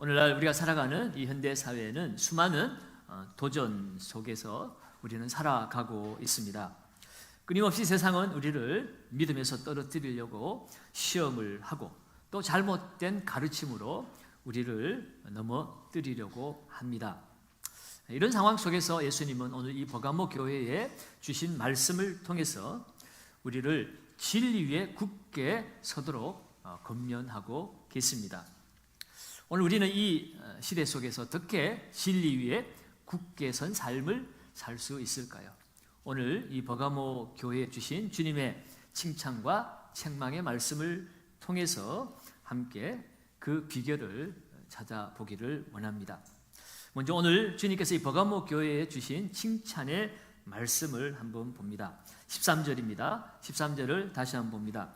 오늘날 우리가 살아가는 이 현대 사회에는 수많은 도전 속에서 우리는 살아가고 있습니다. 끊임없이 세상은 우리를 믿음에서 떨어뜨리려고 시험을 하고 또 잘못된 가르침으로 우리를 넘어뜨리려고 합니다. 이런 상황 속에서 예수님은 오늘 이 버가모 교회에 주신 말씀을 통해서 우리를 진리 위에 굳게 서도록 권면하고 계십니다. 오늘 우리는 이 시대 속에서 어떻게 진리 위에 굳게 선 삶을 살 수 있을까요? 오늘 이 버가모 교회에 주신 주님의 칭찬과 책망의 말씀을 통해서 함께 그 비결을 찾아보기를 원합니다. 먼저 오늘 주님께서 이 버가모 교회에 주신 칭찬의 말씀을 한번 봅니다. 13절입니다. 13절을 다시 한번 봅니다.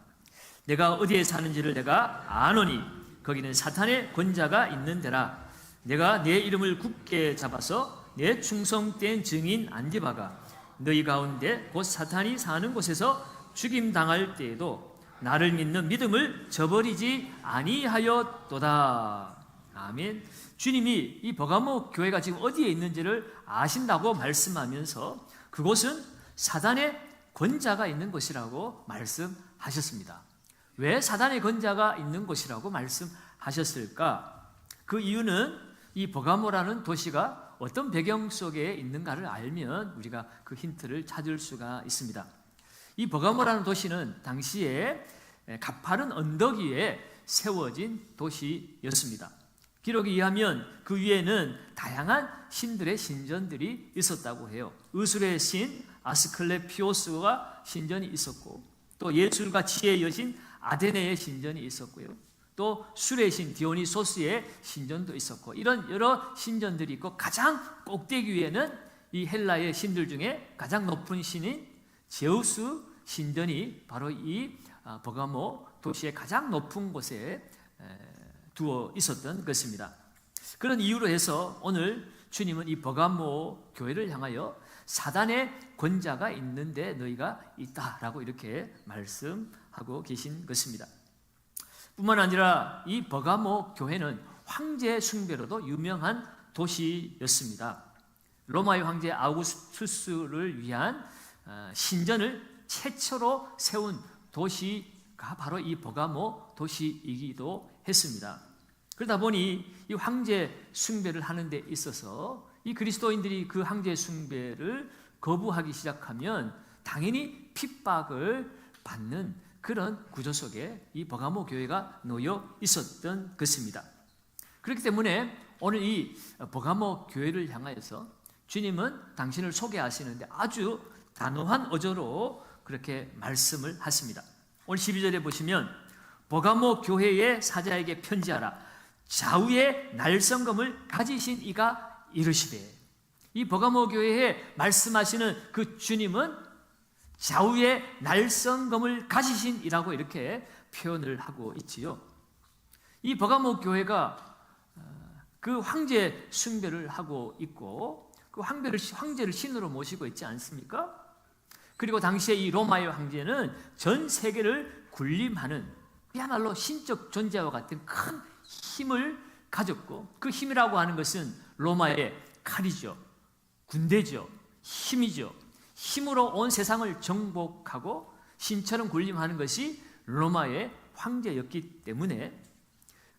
내가 어디에 사는지를 내가 아노니 거기는 사탄의 권자가 있는 데라. 내가 내 이름을 굳게 잡아서 내 충성된 증인 안디바가 너희 가운데 곧 사탄이 사는 곳에서 죽임당할 때에도 나를 믿는 믿음을 저버리지 아니하였도다. 아멘. 주님이 이 버가모 교회가 지금 어디에 있는지를 아신다고 말씀하면서 그곳은 사단의 권자가 있는 곳이라고 말씀하셨습니다. 왜 사단의 권자가 있는 곳이라고 말씀하셨을까? 그 이유는 이 버가모라는 도시가 어떤 배경 속에 있는가를 알면 우리가 그 힌트를 찾을 수가 있습니다. 이 버가모라는 도시는 당시에 가파른 언덕 위에 세워진 도시였습니다. 기록에 의하면 그 위에는 다양한 신들의 신전들이 있었다고 해요. 의술의 신 아스클레피오스가 신전이 있었고, 또 예술과 지혜의 여신 아데네의 신전이 있었고요. 또 술의 신 디오니소스의 신전도 있었고, 이런 여러 신전들이 있고, 가장 꼭대기 위에는 이 헬라의 신들 중에 가장 높은 신인 제우스 신전이 바로 이 버가모 도시의 가장 높은 곳에 두어 있었던 것입니다. 그런 이유로 해서 오늘 주님은 이 버가모 교회를 향하여 사단의 권자가 있는데 너희가 있다라고 이렇게 말씀하고 계신 것입니다. 뿐만 아니라 이 버가모 교회는 황제 숭배로도 유명한 도시였습니다. 로마의 황제 아우구스투스를 위한 신전을 최초로 세운 도시가 바로 이 버가모 도시이기도 했습니다. 그러다 보니 이 황제 숭배를 하는 데 있어서 이 그리스도인들이 그 황제 숭배를 거부하기 시작하면 당연히 핍박을 받는 그런 구조 속에 이 버가모 교회가 놓여 있었던 것입니다. 그렇기 때문에 오늘 이 버가모 교회를 향하여서 주님은 당신을 소개하시는데 아주 단호한 어조로 그렇게 말씀을 하십니다. 오늘 12절에 보시면 버가모 교회의 사자에게 편지하라. 좌우에 날성검을 가지신 이가 이르시되, 이 버가모 교회에 말씀하시는 그 주님은 좌우에 날성검을 가지신 이라고 이렇게 표현을 하고 있지요. 이 버가모 교회가 그 황제 숭배를 하고 있고 그 황제를 신으로 모시고 있지 않습니까? 그리고 당시에 이 로마의 황제는 전 세계를 군림하는 그야말로 신적 존재와 같은 큰 힘을 가졌고, 그 힘이라고 하는 것은 로마의 칼이죠, 군대죠, 힘이죠. 힘으로 온 세상을 정복하고 신처럼 군림하는 것이 로마의 황제였기 때문에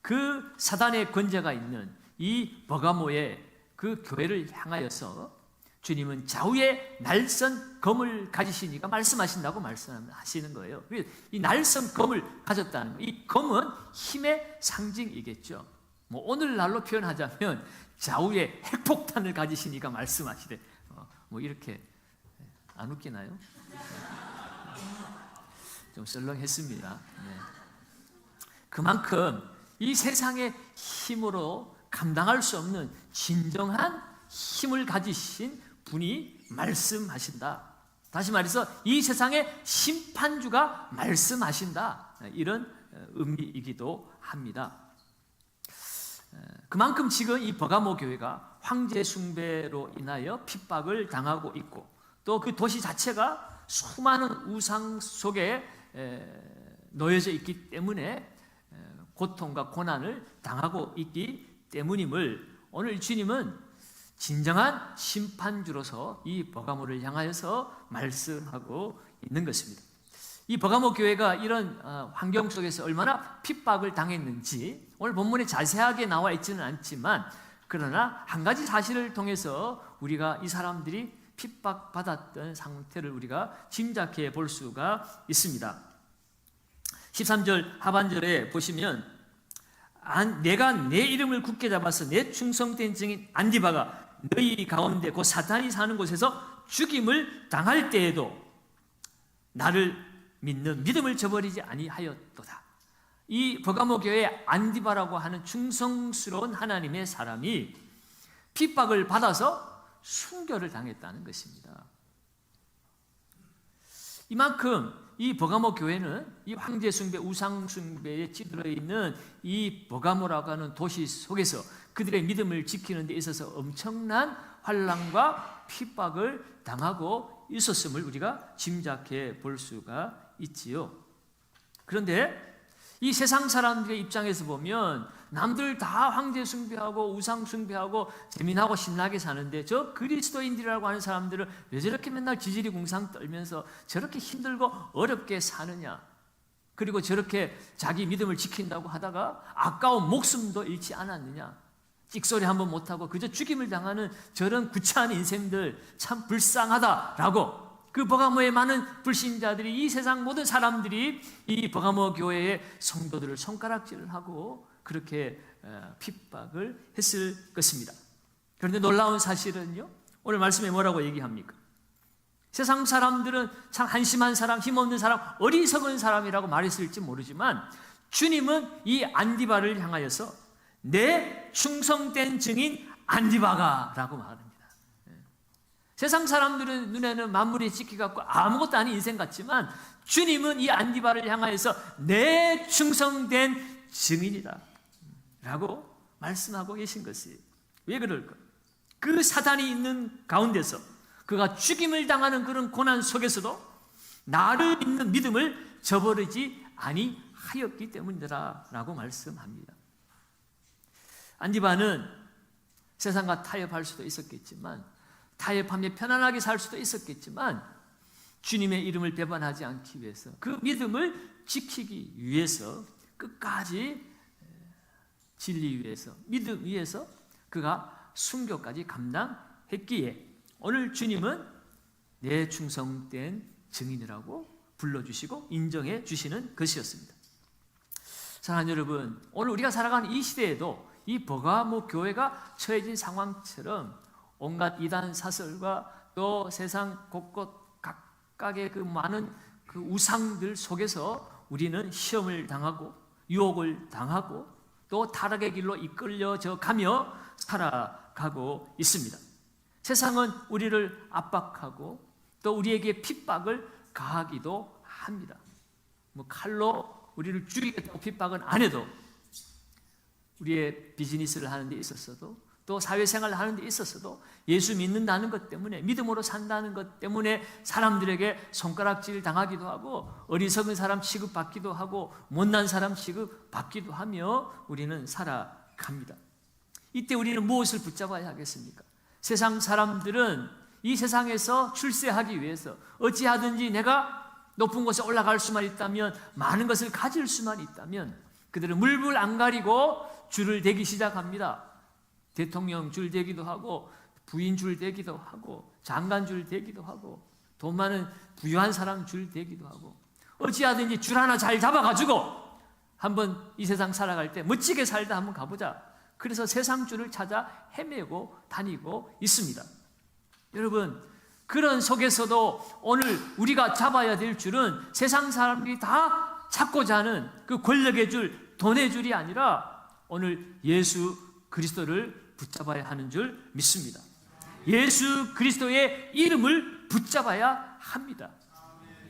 그 사단의 권세가 있는 이 버가모의 그 교회를 향하여서 주님은 좌우에 날선 검을 가지신 이가 말씀하신다고 말씀하시는 거예요. 이 날선 검을 가졌다는 거, 이 검은 힘의 상징이겠죠. 뭐 오늘날로 표현하자면 좌우에 핵폭탄을 가지신 이가 말씀하시되, 뭐 이렇게 안 웃기나요? 좀 썰렁했습니다. 네. 그만큼 이 세상의 힘으로 감당할 수 없는 진정한 힘을 가지신 분이 말씀하신다. 다시 말해서 이 세상의 심판주가 말씀하신다. 이런 의미이기도 합니다. 그만큼 지금 이 버가모 교회가 황제 숭배로 인하여 핍박을 당하고 있고, 또 그 도시 자체가 수많은 우상 속에 놓여져 있기 때문에 고통과 고난을 당하고 있기 때문임을 오늘 주님은 진정한 심판주로서 이 버가모를 향하여서 말씀하고 있는 것입니다. 이 버가모 교회가 이런 환경 속에서 얼마나 핍박을 당했는지 오늘 본문에 자세하게 나와 있지는 않지만, 그러나 한 가지 사실을 통해서 우리가 이 사람들이 핍박받았던 상태를 우리가 짐작해 볼 수가 있습니다. 13절 하반절에 보시면 내가 내 이름을 굳게 잡아서 내 충성된 증인 안디바가 너희 가운데 곧 사탄이 사는 곳에서 죽임을 당할 때에도 나를 믿는 믿음을 저버리지 아니하였도다. 이 버가모 교회의 안디바라고 하는 충성스러운 하나님의 사람이 핍박을 받아서 순교를 당했다는 것입니다. 이만큼 이 버가모 교회는 이 황제 숭배, 우상 숭배에 찌들어 있는 이 버가모라고 하는 도시 속에서 그들의 믿음을 지키는 데 있어서 엄청난 환난과 핍박을 당하고 있었음을 우리가 짐작해 볼 수가 있지요. 그런데 이 세상 사람들의 입장에서 보면 남들 다 황제 숭배하고 우상 숭배하고 재미나고 신나게 사는데 저 그리스도인들이라고 하는 사람들은 왜 저렇게 맨날 지지리 궁상 떨면서 저렇게 힘들고 어렵게 사느냐, 그리고 저렇게 자기 믿음을 지킨다고 하다가 아까운 목숨도 잃지 않았느냐, 찍소리 한번 못하고 그저 죽임을 당하는 저런 구차한 인생들 참 불쌍하다라고 그 버가모의 많은 불신자들이, 이 세상 모든 사람들이 이 버가모 교회의 성도들을 손가락질을 하고 그렇게 핍박을 했을 것입니다. 그런데 놀라운 사실은요, 오늘 말씀에 뭐라고 얘기합니까? 세상 사람들은 참 한심한 사람, 힘없는 사람, 어리석은 사람이라고 말했을지 모르지만 주님은 이 안디바를 향하여서 내 충성된 증인 안디바가 라고 말합니다. 세상 사람들은 눈에는 만물이 지켜갖고 아무것도 아닌 인생 같지만 주님은 이 안디바를 향하여서 내 충성된 증인이다 라고 말씀하고 계신 것이에요. 왜 그럴까? 그 사단이 있는 가운데서 그가 죽임을 당하는 그런 고난 속에서도 나를 믿는 믿음을 저버리지 아니하였기 때문이다 라고 말씀합니다. 안디바는 세상과 타협할 수도 있었겠지만, 타협하며 편안하게 살 수도 있었겠지만, 주님의 이름을 배반하지 않기 위해서, 그 믿음을 지키기 위해서, 끝까지 진리 위해서, 믿음 위해서 그가 순교까지 감당했기에 오늘 주님은 내 충성된 증인이라고 불러주시고 인정해 주시는 것이었습니다. 사랑하는 여러분, 오늘 우리가 살아가는 이 시대에도 이 버가모 교회가 처해진 상황처럼 온갖 이단 사설과 또 세상 곳곳 각각의 그 많은 그 우상들 속에서 우리는 시험을 당하고 유혹을 당하고 또 타락의 길로 이끌려져 가며 살아가고 있습니다. 세상은 우리를 압박하고 또 우리에게 핍박을 가하기도 합니다. 칼로 우리를 죽이겠다고 핍박은 안 해도, 우리의 비즈니스를 하는 데 있어서도 또 사회생활을 하는 데 있어서도 예수 믿는다는 것 때문에, 믿음으로 산다는 것 때문에 사람들에게 손가락질 당하기도 하고 어리석은 사람 취급받기도 하고 못난 사람 취급받기도 하며 우리는 살아갑니다. 이때 우리는 무엇을 붙잡아야 하겠습니까? 세상 사람들은 이 세상에서 출세하기 위해서 어찌하든지 내가 높은 곳에 올라갈 수만 있다면, 많은 것을 가질 수만 있다면 그들은 물불 안 가리고 줄을 대기 시작합니다. 대통령 줄 대기도 하고 부인 줄 대기도 하고 장관 줄 대기도 하고 돈 많은 부유한 사람 줄 대기도 하고, 어찌하든지 줄 하나 잘 잡아가지고 한번 이 세상 살아갈 때 멋지게 살다 한번 가보자. 그래서 세상 줄을 찾아 헤매고 다니고 있습니다. 여러분, 그런 속에서도 오늘 우리가 잡아야 될 줄은 세상 사람들이 다 찾고자 하는 그 권력의 줄, 돈의 줄이 아니라 오늘 예수 그리스도를 붙잡아야 하는 줄 믿습니다. 예수 그리스도의 이름을 붙잡아야 합니다.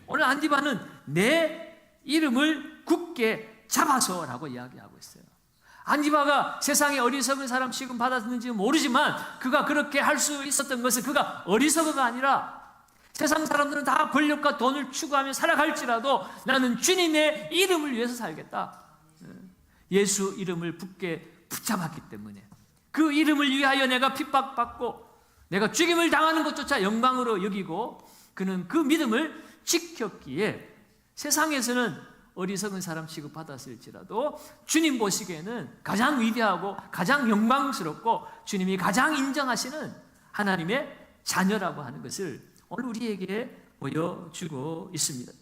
오늘 안디바는 내 이름을 굳게 잡아서라고 이야기하고 있어요. 안디바가 세상에 어리석은 사람 취급 받았는지 모르지만 그가 그렇게 할 수 있었던 것은 그가 어리석어가 아니라, 세상 사람들은 다 권력과 돈을 추구하며 살아갈지라도 나는 주님의 이름을 위해서 살겠다. 예수 이름을 굳게 붙잡았기 때문에, 그 이름을 위하여 내가 핍박받고 내가 죽임을 당하는 것조차 영광으로 여기고 그는 그 믿음을 지켰기에 세상에서는 어리석은 사람 취급받았을지라도 주님 보시기에는 가장 위대하고 가장 영광스럽고 주님이 가장 인정하시는 하나님의 자녀라고 하는 것을 오늘 우리에게 보여주고 있습니다.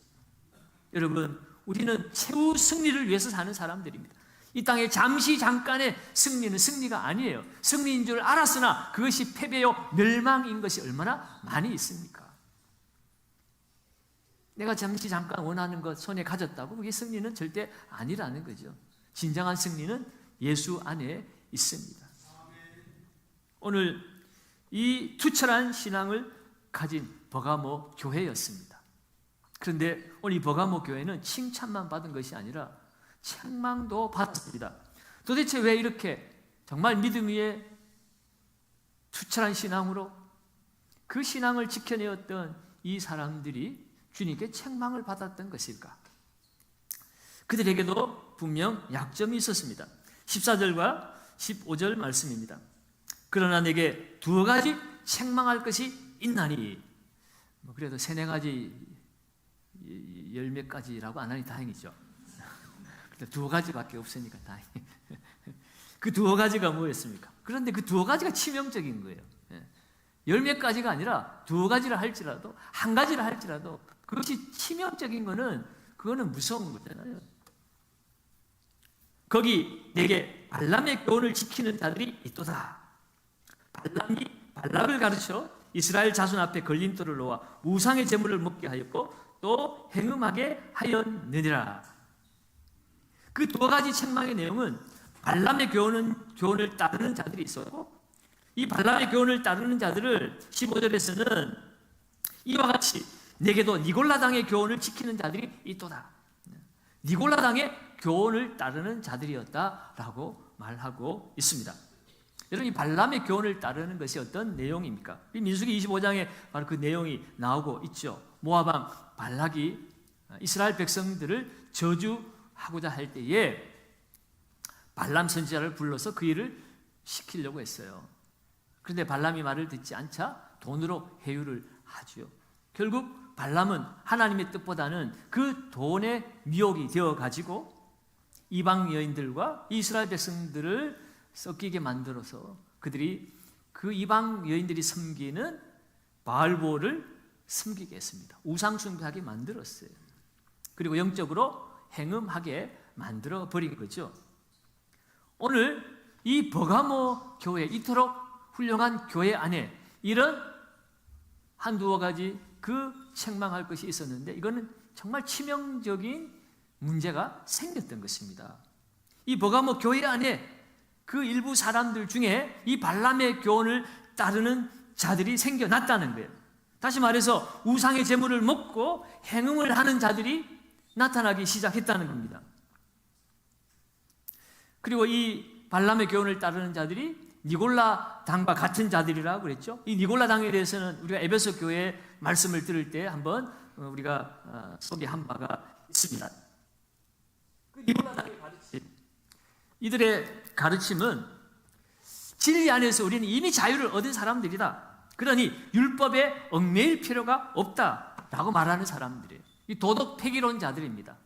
여러분, 우리는 최후 승리를 위해서 사는 사람들입니다. 이 땅의 잠시 잠깐의 승리는 승리가 아니에요. 승리인 줄 알았으나 그것이 패배요 멸망인 것이 얼마나 많이 있습니까? 내가 잠시 잠깐 원하는 것 손에 가졌다고 그게 승리는 절대 아니라는 거죠. 진정한 승리는 예수 안에 있습니다. 오늘 이 투철한 신앙을 가진 버가모 교회였습니다. 그런데 오늘 이 버가모 교회는 칭찬만 받은 것이 아니라 책망도 받았습니다. 도대체 왜 이렇게 정말 믿음 위에 투철한 신앙으로 그 신앙을 지켜내었던 이 사람들이 주님께 책망을 받았던 것일까? 그들에게도 분명 약점이 있었습니다. 14절과 15절 말씀입니다. 그러나 내게 두 가지 책망할 것이 있나니, 그래도 세네 가지 열 몇 가지라고 안 하니 다행이죠. 두 가지밖에 없으니까 다행. 그 두 가지가 뭐였습니까? 그런데 그 두 가지가 치명적인 거예요. 열 몇 가지가 아니라 두 가지를 할지라도, 한 가지를 할지라도 그것이 치명적인 거는 그거는 무서운 거잖아요. 거기 내게 발람의 교훈을 지키는 자들이 있도다. 발람이 발락을 가르쳐 이스라엘 자손 앞에 걸림돌을 놓아 우상의 제물을 먹게 하였고 또 행음하게 하였느니라. 그 두 가지 책망의 내용은 발람의 교훈을 따르는 자들이 있었고, 이 발람의 교훈을 따르는 자들을 15절에서는 이와 같이 내게도 니골라당의 교훈을 지키는 자들이 있도다. 니골라당의 교훈을 따르는 자들이었다라고 말하고 있습니다. 여러분, 이 발람의 교훈을 따르는 것이 어떤 내용입니까? 이 민수기 25장에 바로 그 내용이 나오고 있죠. 모압 왕 발락이 이스라엘 백성들을 저주하고자 할 때에 발람 선지자를 불러서 그 일을 시키려고 했어요. 그런데 발람이 말을 듣지 않자 돈으로 해유를 하죠. 결국 발람은 하나님의 뜻보다는 그 돈의 미혹이 되어가지고 이방 여인들과 이스라엘 백성들을 섞이게 만들어서 그들이 그 이방 여인들이 섬기는 바알보를 섬기게 했습니다. 우상 숭배하게 만들었어요. 그리고 영적으로 행음하게 만들어 버린 거죠. 오늘 이 버가모 교회, 이토록 훌륭한 교회 안에 이런 한두어 가지 그 책망할 것이 있었는데 이거는 정말 치명적인 문제가 생겼던 것입니다. 이 버가모 교회 안에 그 일부 사람들 중에 이 발람의 교훈을 따르는 자들이 생겨났다는 거예요. 다시 말해서 우상의 제물을 먹고 행음을 하는 자들이 나타나기 시작했다는 겁니다. 그리고 이 발람의 교훈을 따르는 자들이 니골라 당과 같은 자들이라고 그랬죠. 이 니골라 당에 대해서는 우리가 에베소 교회 말씀을 들을 때 한번 우리가 소개한 바가 있습니다. 그 니골라 당의 가르침, 이들의 가르침은 진리 안에서 우리는 이미 자유를 얻은 사람들이다. 그러니 율법에 얽매일 필요가 없다라고 말하는 사람들이에요. 이 도덕 폐기론자들입니다.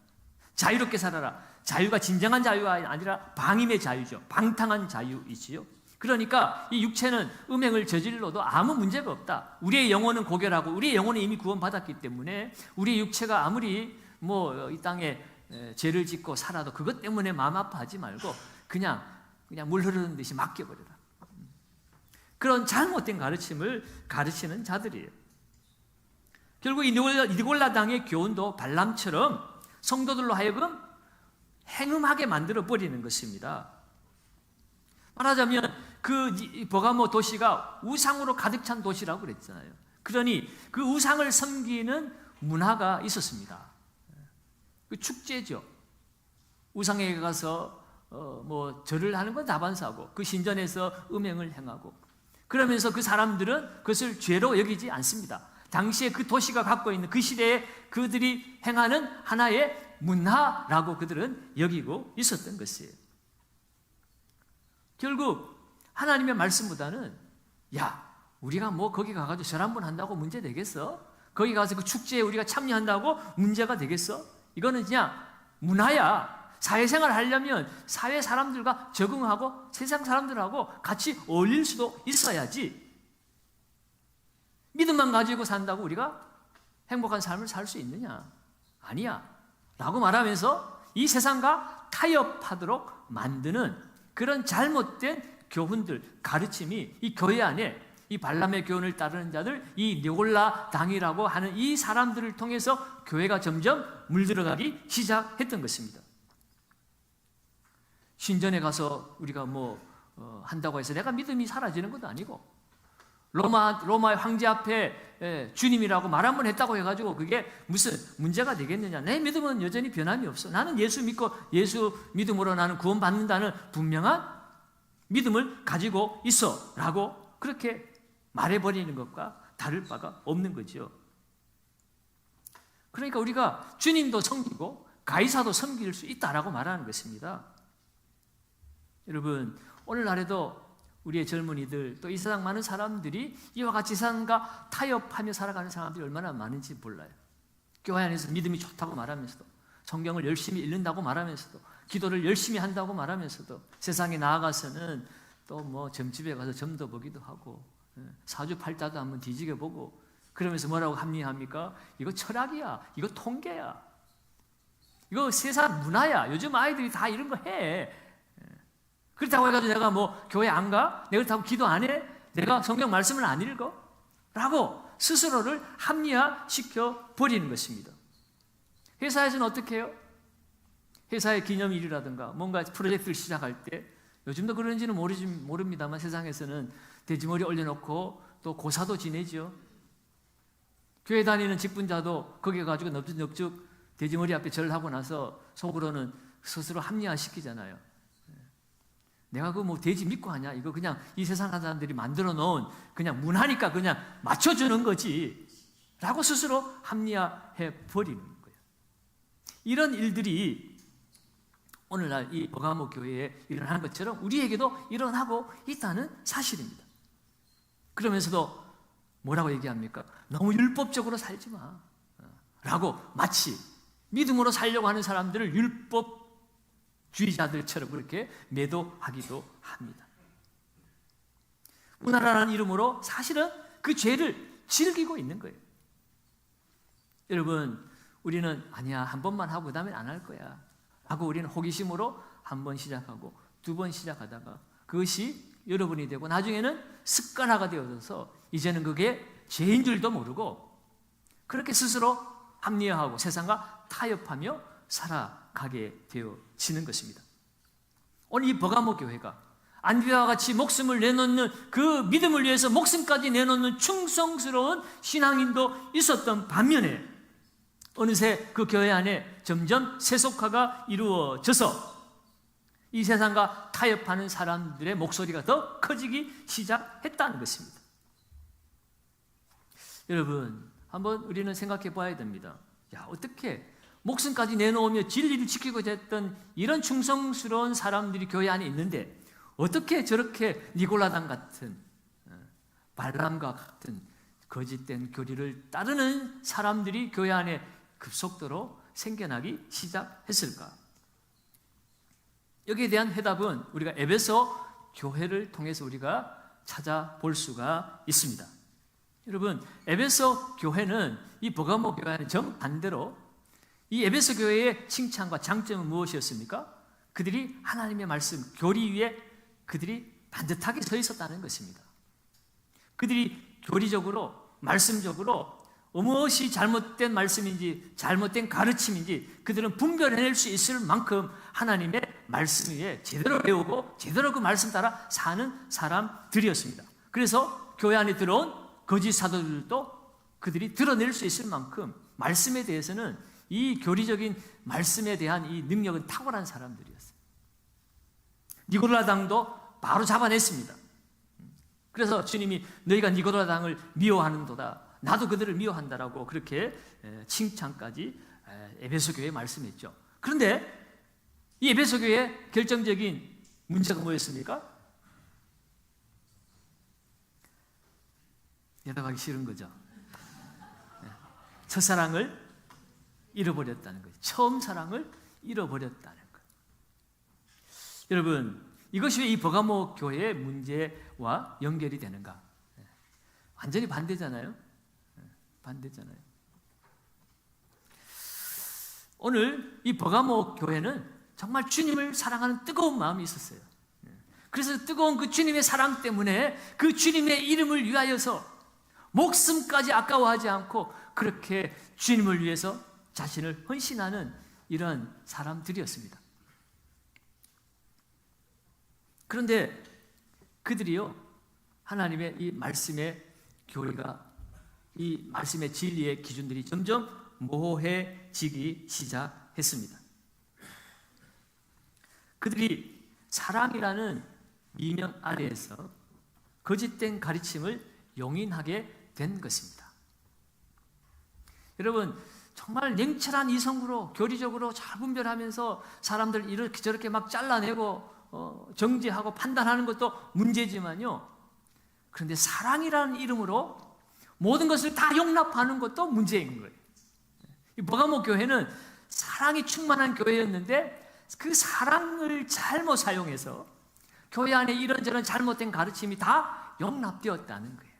자유롭게 살아라. 자유가 진정한 자유가 아니라 방임의 자유죠. 방탕한 자유이지요. 그러니까 이 육체는 음행을 저질러도 아무 문제가 없다. 우리의 영혼은 고결하고 우리의 영혼은 이미 구원받았기 때문에 우리의 육체가 아무리 이 땅에 죄를 짓고 살아도 그것 때문에 마음 아파하지 말고 그냥 물 흐르는 듯이 맡겨버려라. 그런 잘못된 가르침을 가르치는 자들이에요. 결국 이 니골라 당의 교훈도 발람처럼 성도들로 하여금 행음하게 만들어 버리는 것입니다. 말하자면 그 버가모 도시가 우상으로 가득 찬 도시라고 그랬잖아요. 그러니 그 우상을 섬기는 문화가 있었습니다. 그 축제죠. 우상에 가서 절을 하는 건 다반사고 그 신전에서 음행을 행하고 그러면서 그 사람들은 그것을 죄로 여기지 않습니다. 당시에 그 도시가 갖고 있는 그 시대에 그들이 행하는 하나의 문화라고 그들은 여기고 있었던 것이에요. 결국 하나님의 말씀보다는 야, 우리가 뭐 거기 가가지고 절 한 번 한다고 문제 되겠어? 거기 가서 그 축제에 우리가 참여한다고 문제가 되겠어? 이거는 그냥 문화야. 사회생활 하려면 사회 사람들과 적응하고 세상 사람들하고 같이 어울릴 수도 있어야지. 믿음만 가지고 산다고 우리가 행복한 삶을 살 수 있느냐? 아니야. 라고 말하면서 이 세상과 타협하도록 만드는 그런 잘못된 교훈들, 가르침이 이 교회 안에 이 발람의 교훈을 따르는 자들, 이 니골라 당이라고 하는 이 사람들을 통해서 교회가 점점 물들어가기 시작했던 것입니다. 신전에 가서 우리가 한다고 해서 내가 믿음이 사라지는 것도 아니고, 로마의 황제 앞에 주님이라고 말 한 번 했다고 해가지고 그게 무슨 문제가 되겠느냐? 내 믿음은 여전히 변함이 없어. 나는 예수 믿고 예수 믿음으로 나는 구원받는다는 분명한 믿음을 가지고 있어 라고 그렇게 말해버리는 것과 다를 바가 없는 거죠. 그러니까 우리가 주님도 섬기고 가이사도 섬길 수 있다라고 말하는 것입니다. 여러분, 오늘날에도 우리의 젊은이들, 또 이 세상 많은 사람들이 이와 같이 세상과 타협하며 살아가는 사람들이 얼마나 많은지 몰라요. 교회 안에서 믿음이 좋다고 말하면서도, 성경을 열심히 읽는다고 말하면서도, 기도를 열심히 한다고 말하면서도 세상에 나아가서는 또 점집에 가서 점도 보기도 하고 사주팔자도 한번 뒤지게 보고 그러면서 뭐라고 합리합니까? 이거 철학이야, 이거 통계야, 이거 세상 문화야, 요즘 아이들이 다 이런 거 해. 그렇다고 해가지고 내가 교회 안 가? 내가 그렇다고 기도 안 해? 내가 성경 말씀을 안 읽어? 라고 스스로를 합리화시켜 버리는 것입니다. 회사에서는 어떻게 해요? 회사의 기념일이라든가 뭔가 프로젝트를 시작할 때, 요즘도 그런지는 모릅니다만 세상에서는 돼지머리 올려놓고 또 고사도 지내죠. 교회 다니는 직분자도 거기 가지고 넙죽넙죽 돼지머리 앞에 절을 하고 나서 속으로는 스스로 합리화시키잖아요. 내가 돼지 믿고 하냐? 이거 그냥 이 세상 사람들이 만들어 놓은 그냥 문화니까 그냥 맞춰주는 거지 라고 스스로 합리화해 버리는 거예요. 이런 일들이 오늘날 이 버가모 교회에 일어나는 것처럼 우리에게도 일어나고 있다는 사실입니다. 그러면서도 뭐라고 얘기합니까? 너무 율법적으로 살지 마 라고 마치 믿음으로 살려고 하는 사람들을 율법주의자들처럼 그렇게 매도하기도 합니다. 문화라는 이름으로 사실은 그 죄를 즐기고 있는 거예요. 여러분, 우리는 아니야, 한 번만 하고 그 다음에 안 할 거야 하고 우리는 호기심으로 한 번 시작하고 두 번 시작하다가 그것이 여러분이 되고 나중에는 습관화가 되어서 이제는 그게 죄인 줄도 모르고 그렇게 스스로 합리화하고 세상과 타협하며 살아가게 되어지는 것입니다. 오늘 이 버가모 교회가 안디와 같이 목숨을 내놓는 그 믿음을 위해서 목숨까지 내놓는 충성스러운 신앙인도 있었던 반면에 어느새 그 교회 안에 점점 세속화가 이루어져서 이 세상과 타협하는 사람들의 목소리가 더 커지기 시작했다는 것입니다. 여러분, 한번 우리는 생각해 봐야 됩니다. 야, 어떻게 목숨까지 내놓으며 진리를 지키고 됐던 이런 충성스러운 사람들이 교회 안에 있는데 어떻게 저렇게 니골라당 같은 발람과 같은 거짓된 교리를 따르는 사람들이 교회 안에 급속도로 생겨나기 시작했을까? 여기에 대한 해답은 우리가 에베소 교회를 통해서 우리가 찾아볼 수가 있습니다. 여러분, 에베소 교회는 이 버가모 교회는 정반대로 이 에베소 교회의 칭찬과 장점은 무엇이었습니까? 그들이 하나님의 말씀, 교리 위에 그들이 반듯하게 서 있었다는 것입니다. 그들이 교리적으로, 말씀적으로 무엇이 잘못된 말씀인지 잘못된 가르침인지 그들은 분별해낼 수 있을 만큼 하나님의 말씀 위에 제대로 배우고 제대로 그 말씀 따라 사는 사람들이었습니다. 그래서 교회 안에 들어온 거짓 사도들도 그들이 드러낼 수 있을 만큼 말씀에 대해서는 이 교리적인 말씀에 대한 이 능력은 탁월한 사람들이었어요. 니고라당도 바로 잡아냈습니다. 그래서 주님이 너희가 니고라당을 미워하는도다, 나도 그들을 미워한다라고 그렇게 칭찬까지 에베소 교회에 말씀했죠. 그런데 이 에베소 교회의 결정적인 문제가 뭐였습니까? 대답하기 싫은 거죠. 첫사랑을 잃어버렸다는 거죠. 처음 사랑을 잃어버렸다는 거예요. 여러분, 이것이 왜 이 버가모 교회의 문제와 연결이 되는가? 완전히 반대잖아요. 반대잖아요. 오늘 이 버가모 교회는 정말 주님을 사랑하는 뜨거운 마음이 있었어요. 그래서 뜨거운 그 주님의 사랑 때문에 그 주님의 이름을 위하여서 목숨까지 아까워하지 않고 그렇게 주님을 위해서 자신을 헌신하는 이런 사람들이었습니다. 그런데 그들이요, 하나님의 이 말씀의 교리가, 이 말씀의 진리의 기준들이 점점 모호해지기 시작했습니다. 그들이 사랑이라는 이명 아래에서 거짓된 가르침을 용인하게 된 것입니다. 여러분, 정말 냉철한 이성으로 교리적으로 잘 분별하면서 사람들 이렇게 저렇게 막 잘라내고 정죄하고 판단하는 것도 문제지만요, 그런데 사랑이라는 이름으로 모든 것을 다 용납하는 것도 문제인 거예요. 이 버가모 교회는 사랑이 충만한 교회였는데 그 사랑을 잘못 사용해서 교회 안에 이런저런 잘못된 가르침이 다 용납되었다는 거예요.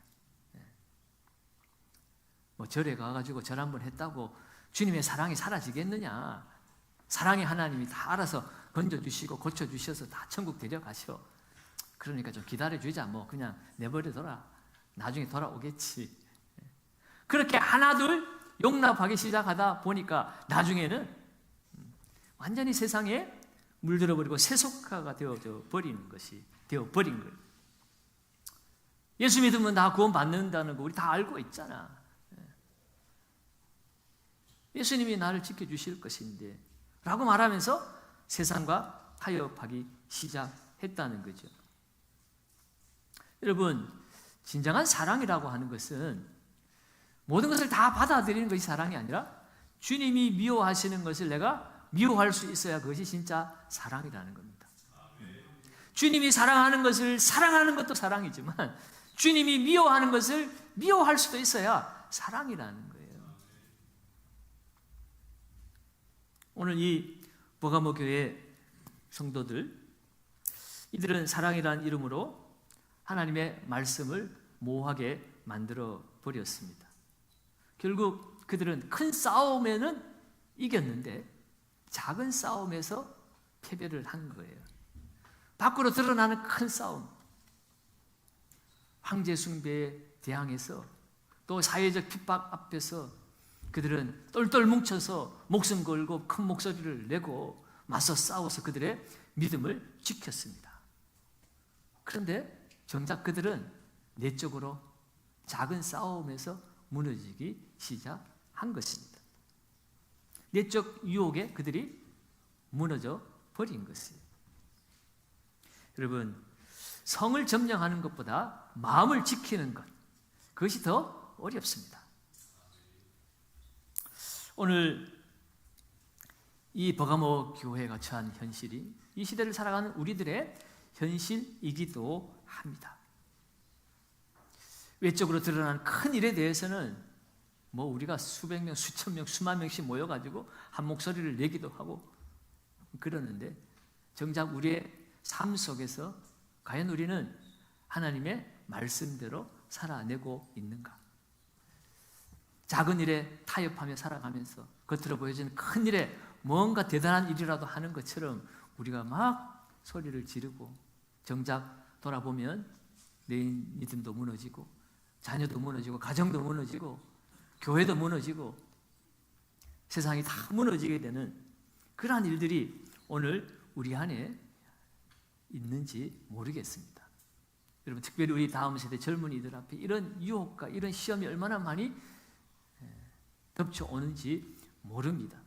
뭐 절에 가가지고 절 한번 했다고 주님의 사랑이 사라지겠느냐? 사랑의 하나님이 다 알아서 건져주시고 고쳐주셔서 다 천국 데려가셔. 그러니까 좀 기다려주자. 뭐 그냥 내버려둬라. 나중에 돌아오겠지. 그렇게 하나둘 용납하기 시작하다 보니까 나중에는 완전히 세상에 물들어버리고 세속화가 되어져 버리는 것이 되어버린 거예요. 예수 믿으면 다 구원받는다는 거 우리 다 알고 있잖아. 예수님이 나를 지켜주실 것인데 라고 말하면서 세상과 타협하기 시작했다는 거죠. 여러분, 진정한 사랑이라고 하는 것은 모든 것을 다 받아들이는 것이 사랑이 아니라 주님이 미워하시는 것을 내가 미워할 수 있어야 그것이 진짜 사랑이라는 겁니다. 주님이 사랑하는 것을 사랑하는 것도 사랑이지만 주님이 미워하는 것을 미워할 수도 있어야 사랑이라는 거예요. 오늘 이 버가모 교회 성도들, 이들은 사랑이라는 이름으로 하나님의 말씀을 모호하게 만들어 버렸습니다. 결국 그들은 큰 싸움에는 이겼는데 작은 싸움에서 패배를 한 거예요. 밖으로 드러나는 큰 싸움, 황제 숭배에 대항해서 또 사회적 핍박 앞에서 그들은 똘똘 뭉쳐서 목숨 걸고 큰 목소리를 내고 맞서 싸워서 그들의 믿음을 지켰습니다. 그런데 정작 그들은 내적으로 작은 싸움에서 무너지기 시작한 것입니다. 내적 유혹에 그들이 무너져 버린 것이에요. 여러분, 성을 점령하는 것보다 마음을 지키는 것, 그것이 더 어렵습니다. 오늘 이 버가모 교회가 처한 현실이 이 시대를 살아가는 우리들의 현실이기도 합니다. 외적으로 드러나는 큰 일에 대해서는 뭐 우리가 수백 명, 수천 명, 수만 명씩 모여가지고 한 목소리를 내기도 하고 그러는데 정작 우리의 삶 속에서 과연 우리는 하나님의 말씀대로 살아내고 있는가? 작은 일에 타협하며 살아가면서 겉으로 보여지는 큰 일에 뭔가 대단한 일이라도 하는 것처럼 우리가 막 소리를 지르고 정작 돌아보면 내 믿음도 무너지고 자녀도 무너지고 가정도 무너지고 교회도 무너지고 세상이 다 무너지게 되는 그러한 일들이 오늘 우리 안에 있는지 모르겠습니다. 여러분, 특별히 우리 다음 세대 젊은이들 앞에 이런 유혹과 이런 시험이 얼마나 많이 덮쳐오는지 모릅니다.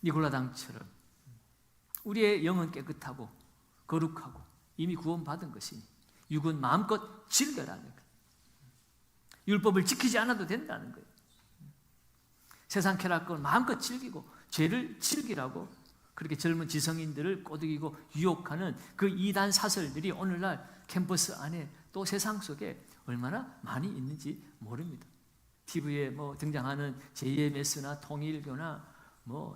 니골라당처럼 우리의 영은 깨끗하고 거룩하고 이미 구원받은 것이니 육은 마음껏 즐겨라는 거예요. 율법을 지키지 않아도 된다는 거예요. 세상 쾌락을 마음껏 즐기고 죄를 즐기라고 그렇게 젊은 지성인들을 꼬드기고 유혹하는 그 이단 사설들이 오늘날 캠퍼스 안에 또 세상 속에 얼마나 많이 있는지 모릅니다. TV에 등장하는 JMS나 통일교나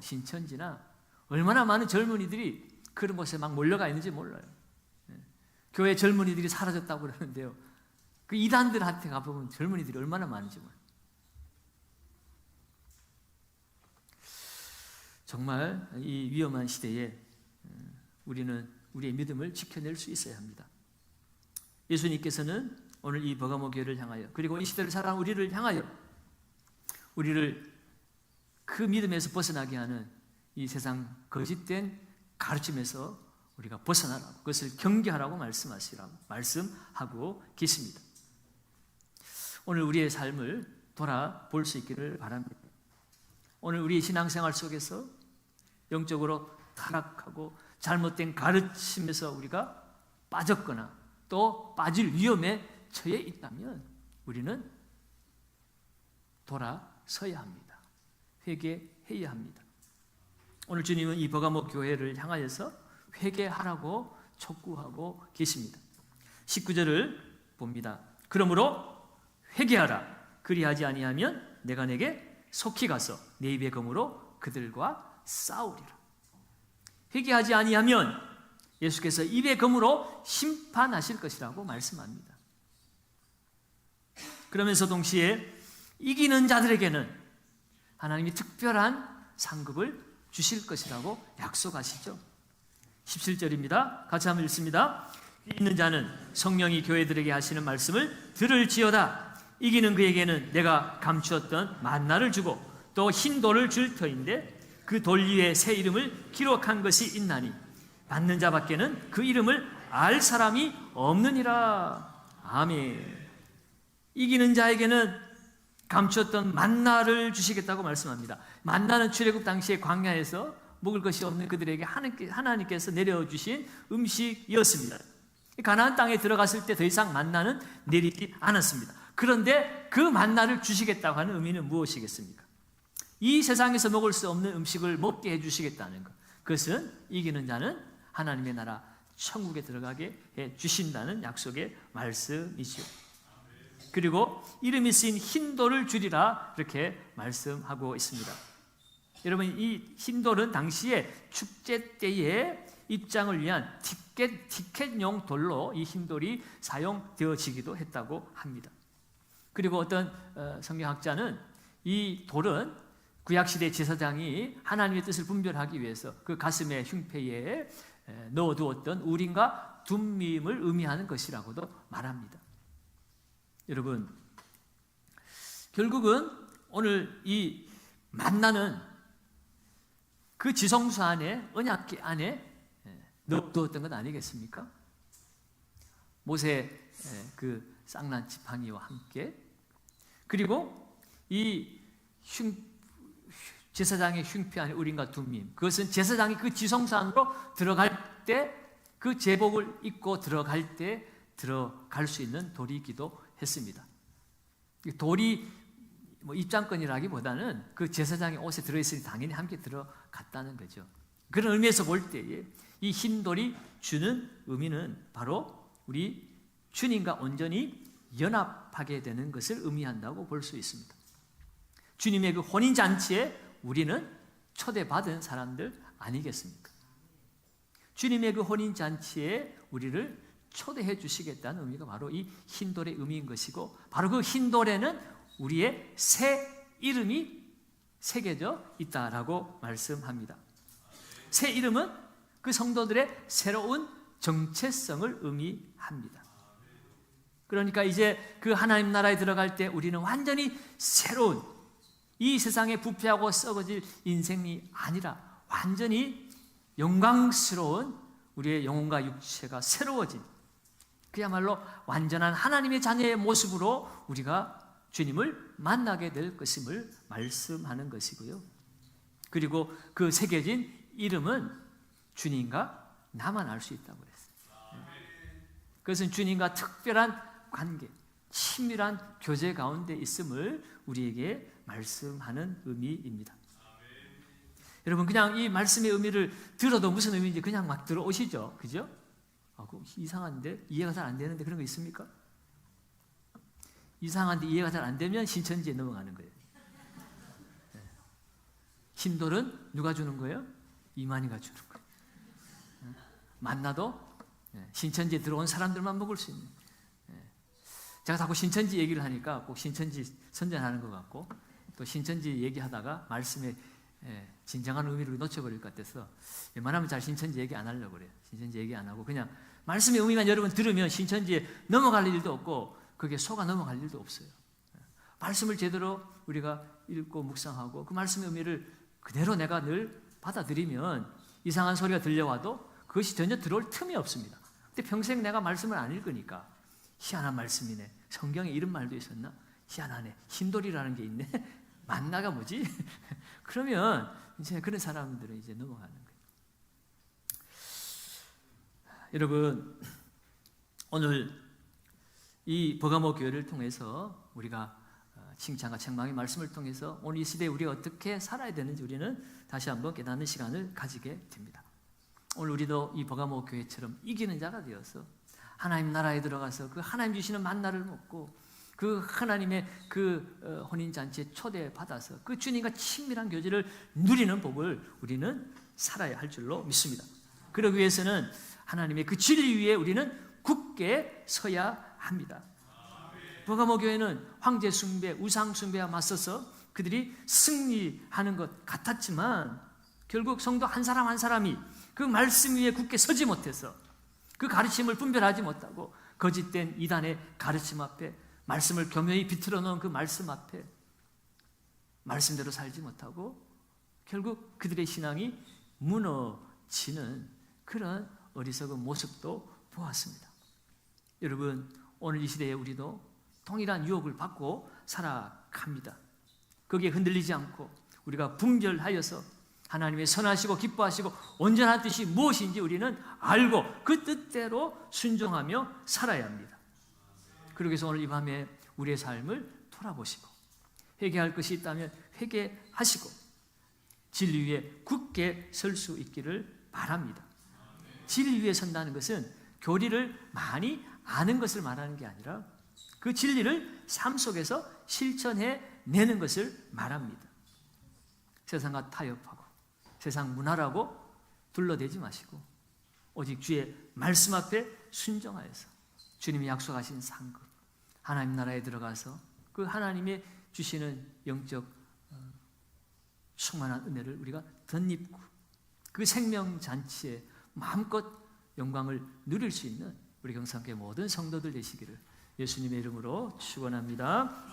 신천지나 얼마나 많은 젊은이들이 그런 곳에 막 몰려가 있는지 몰라요. 교회 젊은이들이 사라졌다고 그러는데요. 그 이단들한테 가보면 젊은이들이 얼마나 많은지 몰라요. 정말 이 위험한 시대에 우리는 우리의 믿음을 지켜낼 수 있어야 합니다. 예수님께서는 오늘 이 버가모 교회를 향하여, 그리고 이 시대를 살아가는 우리를 향하여, 우리를 그 믿음에서 벗어나게 하는 이 세상 거짓된 가르침에서 우리가 벗어나라고, 그것을 경계하라고 말씀하고 계십니다. 오늘 우리의 삶을 돌아볼 수 있기를 바랍니다. 오늘 우리의 신앙생활 속에서 영적으로 타락하고 잘못된 가르침에서 우리가 빠졌거나 또 빠질 위험에 처해 있다면 우리는 돌아서야 합니다. 회개해야 합니다. 오늘 주님은 이 버가모 교회를 향하여서 회개하라고 촉구하고 계십니다. 19절을 봅니다. 그러므로 회개하라. 그리하지 아니하면 내가 내게 속히 가서 내 입의 검으로 그들과 싸우리라. 회개하지 아니하면 예수께서 입의 검으로 심판하실 것이라고 말씀합니다. 그러면서 동시에 이기는 자들에게는 하나님이 특별한 상급을 주실 것이라고 약속하시죠. 17절입니다. 같이 한번 읽습니다. 있는 자는 성령이 교회들에게 하시는 말씀을 들을지어다. 이기는 그에게는 내가 감추었던 만나를 주고 또 흰 돌을 줄 터인데 그 돌 위에 새 이름을 기록한 것이 있나니 받는 자밖에는 그 이름을 알 사람이 없느니라. 아멘. 이기는 자에게는 감추었던 만나를 주시겠다고 말씀합니다. 만나는 출애굽 당시에 광야에서 먹을 것이 없는 그들에게 하나님께서 내려주신 음식이었습니다. 가나안 땅에 들어갔을 때 더 이상 만나는 내리지 않았습니다. 그런데 그 만나를 주시겠다고 하는 의미는 무엇이겠습니까? 이 세상에서 먹을 수 없는 음식을 먹게 해주시겠다는 것. 그것은 이기는 자는 하나님의 나라 천국에 들어가게 해주신다는 약속의 말씀이죠. 그리고 이름이 쓰인 흰 돌을 주리라 이렇게 말씀하고 있습니다. 여러분, 이 흰 돌은 당시에 축제 때에 입장을 위한 티켓용 돌로 이 흰 돌이 사용되어지기도 했다고 합니다. 그리고 어떤 성경학자는 이 돌은 구약시대 제사장이 하나님의 뜻을 분별하기 위해서 그 가슴의 흉패에 넣어두었던 우림과 둠밈을 의미하는 것이라고도 말합니다. 여러분, 결국은 오늘 이 만나는 그 지성소 안에, 언약궤 안에 넣어두었던 것 아니겠습니까? 모세 그 쌍난 지팡이와 함께, 그리고 이 제사장의 흉패 안에 우림과 둠밈, 그것은 제사장이 그 지성소 안으로 들어갈 때, 그 제복을 입고 들어갈 때 들어갈 수 있는 돌이기도 했습니다. 돌이 입장권이라기보다는 그 제사장의 옷에 들어있으니 당연히 함께 들어갔다는 거죠. 그런 의미에서 볼 때에 이 흰 돌이 주는 의미는 바로 우리 주님과 온전히 연합하게 되는 것을 의미한다고 볼 수 있습니다. 주님의 그 혼인잔치에 우리는 초대받은 사람들 아니겠습니까? 주님의 그 혼인잔치에 우리를 초대해 주시겠다는 의미가 바로 이 흰돌의 의미인 것이고, 바로 그 흰돌에는 우리의 새 이름이 새겨져 있다라고 말씀합니다. 새 이름은 그 성도들의 새로운 정체성을 의미합니다. 그러니까 이제 그 하나님 나라에 들어갈 때 우리는 완전히 새로운, 이 세상에 부패하고 썩어질 인생이 아니라 완전히 영광스러운 우리의 영혼과 육체가 새로워진, 그야말로 완전한 하나님의 자녀의 모습으로 우리가 주님을 만나게 될 것임을 말씀하는 것이고요. 그리고 그 새겨진 이름은 주님과 나만 알 수 있다고 그랬어요. 그것은 주님과 특별한 관계, 친밀한 교제 가운데 있음을 우리에게 말씀하는 의미입니다. 여러분, 그냥 이 말씀의 의미를 들어도 무슨 의미인지 그냥 막 들어오시죠? 그죠? 이상한데 이해가 잘 안 되는데 그런 거 있습니까? 이상한데 이해가 잘 안 되면 신천지에 넘어가는 거예요. 힘돌은 누가 주는 거예요? 이만희가 주는 거예요. 만나도 신천지에 들어온 사람들만 먹을 수 있는. 제가 자꾸 신천지 얘기를 하니까 꼭 신천지 선전하는 것 같고 또 신천지 얘기하다가 말씀에 진정한 의미를 놓쳐버릴 것 같아서 웬만하면 잘 신천지 얘기 안 하려고 그래요. 신천지 얘기 안 하고 그냥 말씀의 의미만 여러분 들으면 신천지에 넘어갈 일도 없고 그게 속아 넘어갈 일도 없어요. 말씀을 제대로 우리가 읽고 묵상하고 그 말씀의 의미를 그대로 내가 늘 받아들이면 이상한 소리가 들려와도 그것이 전혀 들어올 틈이 없습니다. 근데 평생 내가 말씀을 안 읽으니까 희한한 말씀이네. 성경에 이런 말도 있었나? 희한하네. 힘돌이라는 게 있네. 만나가 뭐지? 그러면 이제 그런 사람들은 이제 넘어가는 거예요. 여러분, 오늘 이 버가모 교회를 통해서 우리가 칭찬과 책망의 말씀을 통해서 오늘 이 시대에 우리가 어떻게 살아야 되는지 우리는 다시 한번 깨닫는 시간을 가지게 됩니다. 오늘 우리도 이 버가모 교회처럼 이기는 자가 되어서 하나님 나라에 들어가서 그 하나님 주시는 만나를 먹고 그 하나님의 그 혼인잔치에 초대받아서 그 주님과 친밀한 교제를 누리는 법을 우리는 살아야 할 줄로 믿습니다. 그러기 위해서는 하나님의 그 진리 위에 우리는 굳게 서야 합니다. 버가모 교회는 황제 숭배, 우상 숭배와 맞서서 그들이 승리하는 것 같았지만 결국 성도 한 사람 한 사람이 그 말씀 위에 굳게 서지 못해서 그 가르침을 분별하지 못하고 거짓된 이단의 가르침 앞에 말씀을 교묘히 비틀어 놓은 그 말씀 앞에 말씀대로 살지 못하고 결국 그들의 신앙이 무너지는 그런 어리석은 모습도 보았습니다. 여러분, 오늘 이 시대에 우리도 동일한 유혹을 받고 살아갑니다. 거기에 흔들리지 않고 우리가 분별하여서 하나님의 선하시고 기뻐하시고 온전한 뜻이 무엇인지 우리는 알고 그 뜻대로 순종하며 살아야 합니다. 그러기 위해서 오늘 이 밤에 우리의 삶을 돌아보시고 회개할 것이 있다면 회개하시고 진리 위에 굳게 설 수 있기를 바랍니다. 진리 위에 선다는 것은 교리를 많이 아는 것을 말하는 게 아니라 그 진리를 삶 속에서 실천해 내는 것을 말합니다. 세상과 타협하고 세상 문화라고 둘러대지 마시고 오직 주의 말씀 앞에 순종하여서 주님이 약속하신 상급 하나님 나라에 들어가서 그 하나님의 주시는 영적 충만한 은혜를 우리가 덧입고 그 생명잔치에 마음껏 영광을 누릴 수 있는 우리 경상교회 모든 성도들 되시기를 예수님의 이름으로 축원합니다.